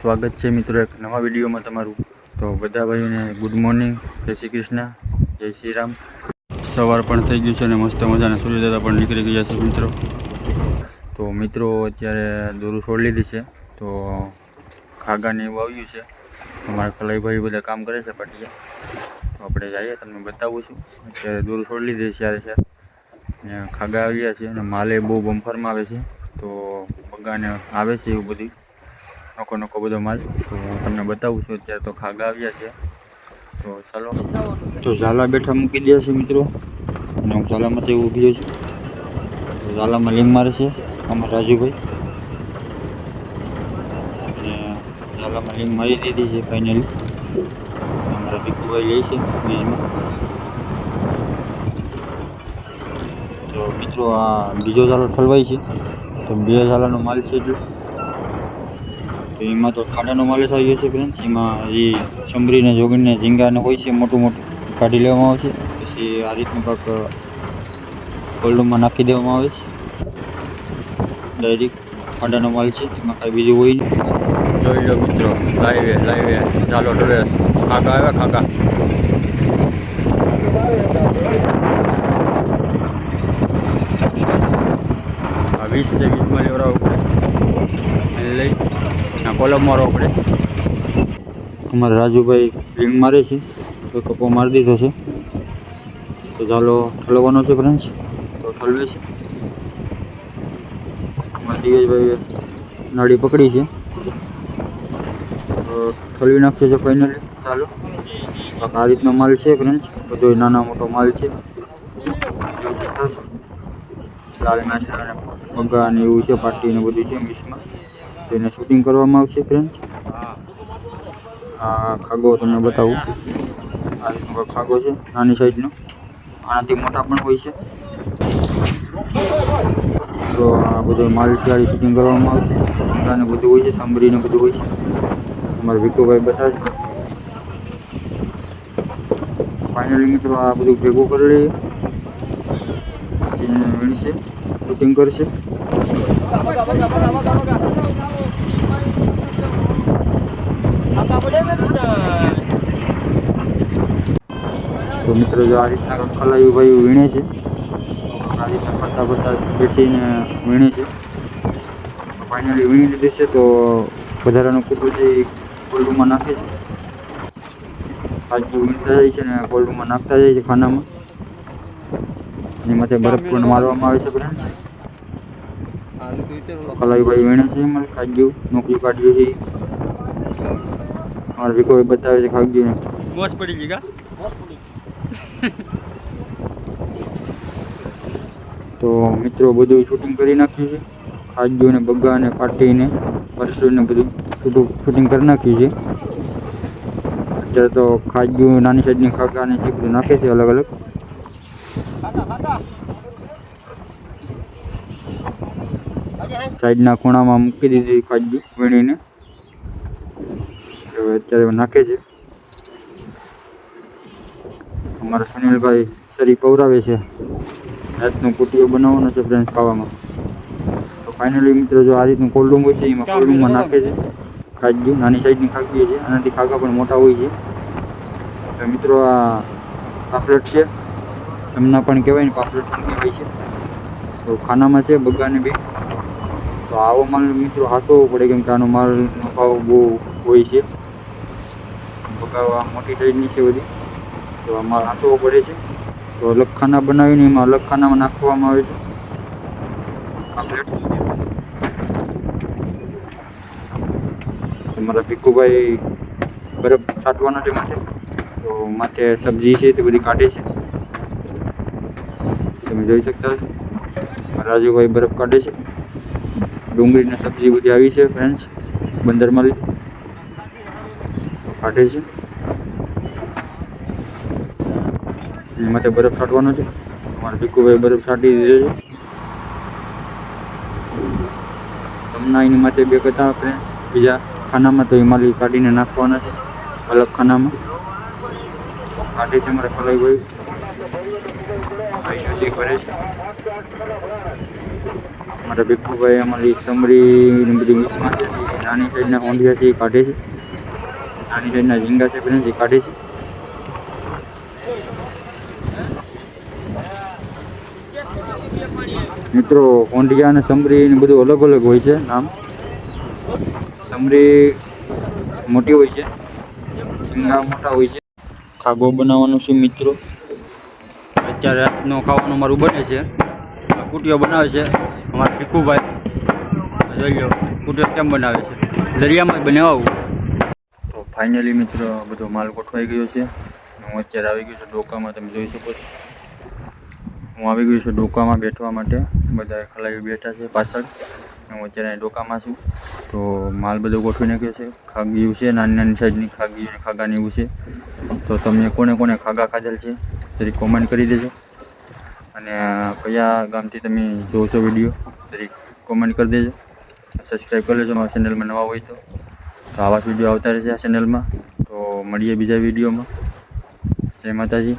સ્વાગત છે મિત્રો એક નવા વિડીયોમાં તમારું। તો બધા ભાઈઓને ગુડ મોર્નિંગ, જય શ્રી કૃષ્ણ, જય શ્રી રામ। સવાર પણ થઈ ગયું છે અને મસ્ત મજાના સૂર્યદાદા પણ નીકળી ગયા છે મિત્રો। તો મિત્રો અત્યારે દોરું છોડી લીધી છે, તો ખાગાને એવું આવ્યું છે। અમારા કલાઈભાઈ બધા કામ કરે છે પાટિયા, તો આપણે જઈએ તમને બતાવું છું। અત્યારે દોરું છોડી લીધી છે ને ખાગા આવ્યા છે અને માલે બહુ બમ્ફરમાં આવે છે, તો બગાને આવે છે એવું બધું નોખો બધો માલ। તો હું તમને બતાવું છું। અત્યારે તો ખાગા આવ્યા છે, તો ચાલો। તો ઝાલા બેઠા મૂકી દે છે મિત્રો, અને હું ઝાલામાંથી ઊભી છું। તો ઝાલામાં લીંગ મારે છે અમારા રાજુભાઈ, અને ઝાલામાં લીંગ મારી દીધી છે ફાઇનલી। અમારા ભીખુભાઈ લે છે બીજમાં। તો મિત્રો આ બીજો ઝાલો ઠલવાય છે, તો 2 ઝાલાનો માલ છે એટલો। તો એમાં તો ખાડાનો માલ જ આવ્યો છે ફ્રેન્ડ્સ। એમાં એ સમરીને જોગીને ઝીંગાને હોય છે મોટું કાઢી લેવામાં આવે છે, પછી આ રીતનું કાંક કોલ્ડમાં નાખી દેવામાં આવે છે। ડાયરેક્ટ ખાડાનો માલ છે, એમાં કાંઈ બીજું હોય નહીં। જોઈ લો મિત્રો, લાઈવે ચાલો ઠલે ખાગા આવ્યા ખાગા। આ 20 છે, 20 માં લેવડાવવું પડે લઈ ના કોલમ મારવો પડે। અમારા રાજુભાઈ લીંગ મારે છે, તો કપો મારી દીધો છે, તો ચાલો ઠલવાનો છે ફ્રેન્ડ્સ। તો ઠલવે છે અમારા દિવેશભાઈ, નાળી પકડી છે, તો ઠલવી નાખશે છે ફાઇનલી। ચાલો આ રીતનો માલ છે ફ્રેન્ડ્સ, બધો નાના મોટો માલ છે। લાલ નાચના અને પગા ને એવું છે, પાટી ને બધું છે મિક્સમાં, તો એને શૂટિંગ કરવામાં આવશે ફ્રેન્ડ્સ। આ ખાગો તમને બતાવું, આ રીતનો ખાગો છે નાની સાઈઝનો, આનાથી મોટા પણ હોય છે। તો આ બધો માલ છે, આ શૂટિંગ કરવામાં આવશે। ને બધું હોય છે, સાંભળીને બધું હોય છે। અમારા ભીખુભાઈ બધા જ ફાઇનલી મિત્રો આ બધું ભેગું કરી લઈએ, પછી એને વીણશે, શૂટિંગ કરશે। તો મિત્રો જો આ રીતના ખલાયું ભાઈ વીણે છે, આ રીતના ફરતા બેસીને વીણે છે। તો ફાઇનલી વીણી લીધી છે, તો વધારાનું કૂટું છે એ કોલ્ડમાં નાખે છે। ખાજું વીણતા જાય છે ને કોલ્ડમાં નાખતા જાય છે ખાનામાં, એની માથે બરફ પણ મારવામાં આવે છે ફ્રેન્ડ્સ। કલાઈભાઈ વીણે છે, એમાં ખાજું નોકરી કાઢ્યું છે, મારા ભીખોભાઈ બતાવે છે ખાજું ને મોસ પડી ગઈ કા। તો મિત્રો બધું શૂટિંગ કરી નાખ્યું છે, ખાજું ને બગા ને પાટી ને મરસું ને બધું શૂટિંગ કરી નાખ્યું છે। અત્યારે તો ખાજું નાની સાઈડની ખાગા ને છે બધું નાખે છે અલગ અલગ। સાઈડના ખૂણામાં મૂકી દીધી ખાજું વીણીને, અત્યારે નાખે છે। અમારા સુનિલભાઈ શરી પવરાવે છે, રાતનું કુટીઓ બનાવવાનો છે ફ્રેન્ડ્સ ખાવામાં। તો ફાઇનલી મિત્રો જો આ રીતનું કોલ્ડરૂમ હોય છે, એમાં કોલ્ડરૂમમાં નાખે છે ખાજું, નાની સાઈડની ખાગી છે, આનાથી ખાગા પણ મોટા હોય છે। તો મિત્રો આ પાપલેટ છે, સમના પણ કહેવાય ને પાપલેટ પણ કહેવાય છે। તો ખાનામાં છે બગાને બી। તો આવો માલ મિત્રો હાંસવો પડે, કેમ કે આનો માલનો ભાવ બહુ હોય છે। બગા મોટી સાઈડની છે બધી, તો આ માલ હાંસવો પડે છે। તો અલગ ખાના બનાવીને એમાં અલગ ખાનામાં નાખવામાં આવે છે પાપલેટ। મારા ભીખુભાઈ બરફ છાંટવાનો છે માથે, તો માથે સબ્જી છે તે બધી કાઢે છે, તમે જોઈ શકતા હશો। રાજુભાઈ બરફ કાઢે છે, ડુંગળી ને સબ્જી બધી આવી છે ફ્રેન્ડ્સ, બંદરમાં કાઢે છે। માથે બરફ છાંટવાનો છે, અમારા ભીખુભાઈ બરફ છાંટી દીધો છે। સમના એની માથે 2 હતા ફ્રેન્ડ્સ બીજા ખાનામાં, તો હિમાલય કાઢીને નાખવાના છે અલગ ખાનામાં, કાઢે છે અમારા કલાઈભાઈ। પૈસા ચેક કરે છે. અમારા ભીખુભાઈ અમારી સમરી ને બધી મિક્સમાં છે. નાની સાઈડના હોંડિયા છે એ કાઢે છે. નાની સાઈડના ઝીંગા છે જે કાઢે છે. મિત્રો હોંડિયા અને સમરી ને બધું અલગ અલગ હોય છે નામ. સમરી મોટી હોય છે, ઝીંગા મોટા હોય છે. ખાગો બનાવવાનો છે મિત્રો. અત્યારે રાતનો ખાવાનું મારું બને છે. કુટીઓ બનાવે છે અમારા ભીખુભાઈ. જોઈ લો કુટીઓ કેમ બનાવે છે, દરિયામાં જ બનાવું. તો ફાઇનલી મિત્રો બધો માલ ગોઠવાઈ ગયો છે. હું અત્યારે આવી ગયો છું ડોકામાં. તમે જોઈ શકો છો હું આવી ગયો છું ડોકામાં બેઠવા માટે. બધા ખલાઈ બેઠા છે પાછળ. હું અત્યારે ડોકામાં છું. તો માલ બધો ગોઠવી નાખ્યો છે. ખાગીયું છે, નાની નાની સાઈડની ખાગીયું અને ખાગાની એવું છે. તો તમે કોને કોને ખાગા ખાધેલ છે જરી કોમેન્ટ કરી દેજો. અને કયા ગામથી તમે જોવો છો વિડીયો જરી કોમેન્ટ કરી દેજો. સબસ્ક્રાઈબ કરી લેજો મારા ચેનલમાં નવા હોય તો આવા જ વિડીયો આવતા રહેશે આ ચેનલમાં. તો મળીએ બીજા વિડીયોમાં. જય માતાજી.